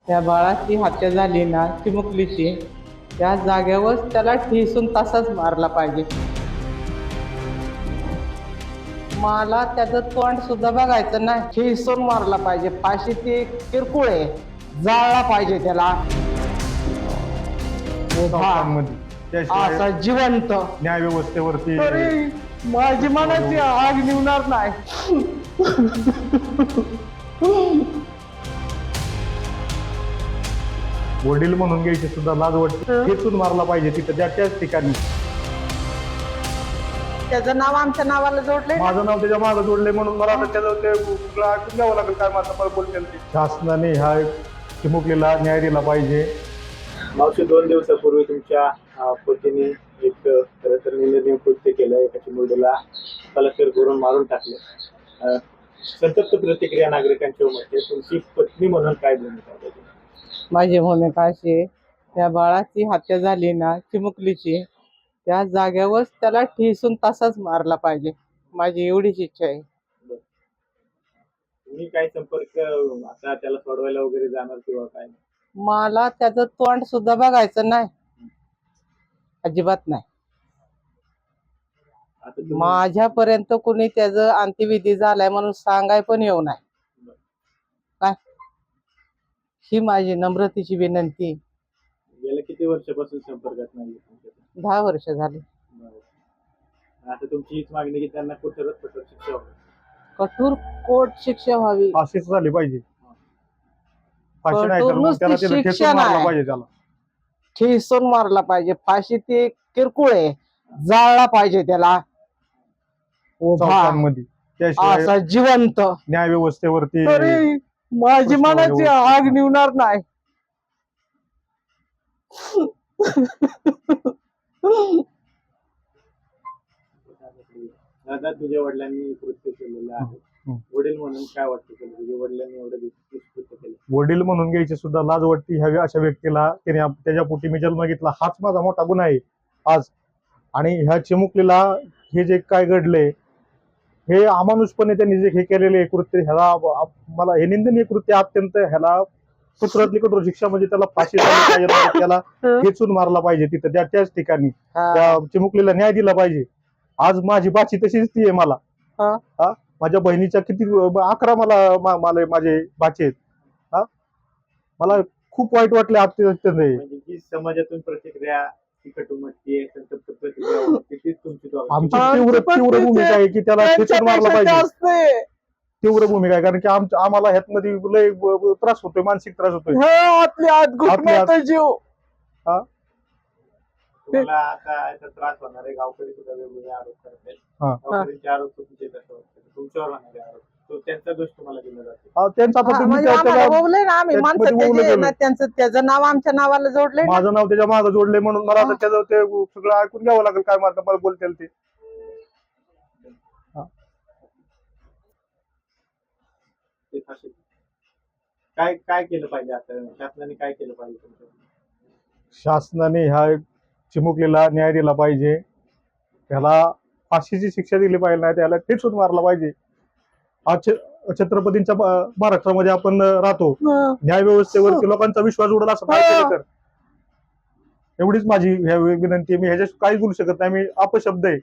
त्या बाळाची हत्या झाली ना चिमुकलीची, त्या जागेवर त्याला ठेसून तसाच मारला पाहिजे. मला त्याचं तोंड सुद्धा बघायचं नाही, ठेसून मारला पाहिजे. फाशी ती किरकोळ आहे, जाळला पाहिजे त्याला. असा जिवंत न्याय व्यवस्थेवरती तरी माझी मनाची आग निवणार नाही. वडील म्हणून घ्यायची सुद्धा लाज वाटते. खेचून मारला पाहिजे तिथं त्याच ठिकाणी. त्याचं नाव आमच्या नावाला जोडले. माझं नाव त्याच्या मागं जोडले म्हणून मला आता त्याचं ते ऐकून घ्यावं लागेल काय माझं मला बोलते. शासनाने ह्या चिमुकलीला न्याय दिला पाहिजे. मावशी 2 दिवसापूर्वी तुमच्या पतीने एक खरं तर निंदनीय कृत्य केलं. एका चिमुरडीला कलेक्टर करून मारून टाकलं. संतप्त प्रतिक्रिया नागरिकांच्या उमटते. तुमची पत्नी म्हणून काय भूमिका आहे? माझी भूमिका अशी, त्या बाळाची हत्या झाली ना चिमुकलीची, त्या जागेवर त्याला ठेसून तसाच मारला पाहिजे. माझी एवढीच इच्छा आहे. तुम्ही काय संपर्क आता त्याला सोडवायला वगैरे जाणार किंवा काय? मला त्याचं तोंड सुद्धा बघायचं नाही, अजिबात नाही. माझ्यापर्यंत कुणी त्याचं अंत्यविधी झालाय म्हणून सांगाय पण येऊ नाही. काय ही माझी नम्रतेची विनंती. गेल्या किती वर्षापासून संपर्कात नाही? 10 वर्ष झाली. आता तुमची हीच मागणी की त्यांना कठोर शिक्षा व्हावी. कठोर कोर्ट शिक्षा व्हावी. फाशीच झाली पाहिजे. फाशी नाही तर कठोर मग त्याला नुसती ठेचून शिक्षा मारला नाही, पाहिजे त्याला. ठेसून मारला पाहिजे. फाशी ती किरकोळ आहे, जाळला पाहिजे त्याला. चौकांमध्ये त्याशिवाय असा जिवंत न्याय व्यवस्थेवरती तरी माझी मनाची आग निवणार नाही. दादा, तुझ्या वडिलांनी कृत्य केलेलं आहे. वडील म्हणून काय वाटतं तुझ्या वडिलांनी एवढं कृत्य केलं? वडील म्हणून घ्यायची सुद्धा लाज वाटते. ह्या अशा व्यक्तीला त्याने त्याच्या पोटी मी जन्म घेतला, हाच माझा मोठा गुन्हा आहे आज. आणि ह्या चिमुकलीला हे जे काय घडलंय, हे अमानुषपणे त्यांनी जे हे केलेले कृत्य, ह्याला मला हे निंदनीय कृत्य अत्यंत, ह्याला कठोरातली कठोर शिक्षा म्हणजे त्याला फाशी झाली पाहिजे. त्याला खेचून मारला पाहिजे तिथं त्याच ठिकाणी. त्या चिमुकलीला न्याय दिला पाहिजे. आज माझी बाची तशीच ती आहे. मला माझ्या बहिणीच्या किती 11 मला माझे बाचे आहेत. मला खूप वाईट वाटले अत्यंत. म्हणजे जी समाजातून प्रतिक्रिया तिखट उमटते, संतप्त प्रतिक्रिया उमटते, तीच तुमची आमची तीव्र भूमिका आहे की त्याला खेचून मारला पाहिजे. तीव्र भूमिका आहे कारण की आम्हाला ह्यात मध्ये लय त्रास होतोय, मानसिक त्रास होतोय. जीव तुम्हाला आता याचा त्रास होणार आहे. गावकरी सुद्धा वेगवेगळे आरोप करत आहेत. गावकऱ्यांचे आरोप चुकीचे असं वाटतं. तुमच्यावर होणारे आरोप, तो त्यांचा दोष तुम्हाला दिला जातो. त्याचं नाव आमच्या नावाला जोडले. माझं नाव त्याच्या मागं जोडले म्हणून मला आता त्याचं ते सगळं ऐकून घ्यावं लागेल काय मला बोलतील ते. काय केलं पाहिजे आता? शासनाने काय केलं पाहिजे? शासनाने ह्या चिमुकलीला न्याय दिला पाहिजे. त्याला फाशीची शिक्षा दिली पाहिजे, नाही त्याला ठेचून मारला पाहिजे. आज छत्रपतींच्या महाराष्ट्रामध्ये आपण राहतो. न्याय व्यवस्थेवरती लोकांचा विश्वास उडला असं काय केलं तर. एवढीच माझी विनंती आहे. मी ह्याच्यात काही बोलू शकत नाही. मी अपशब्द आहे.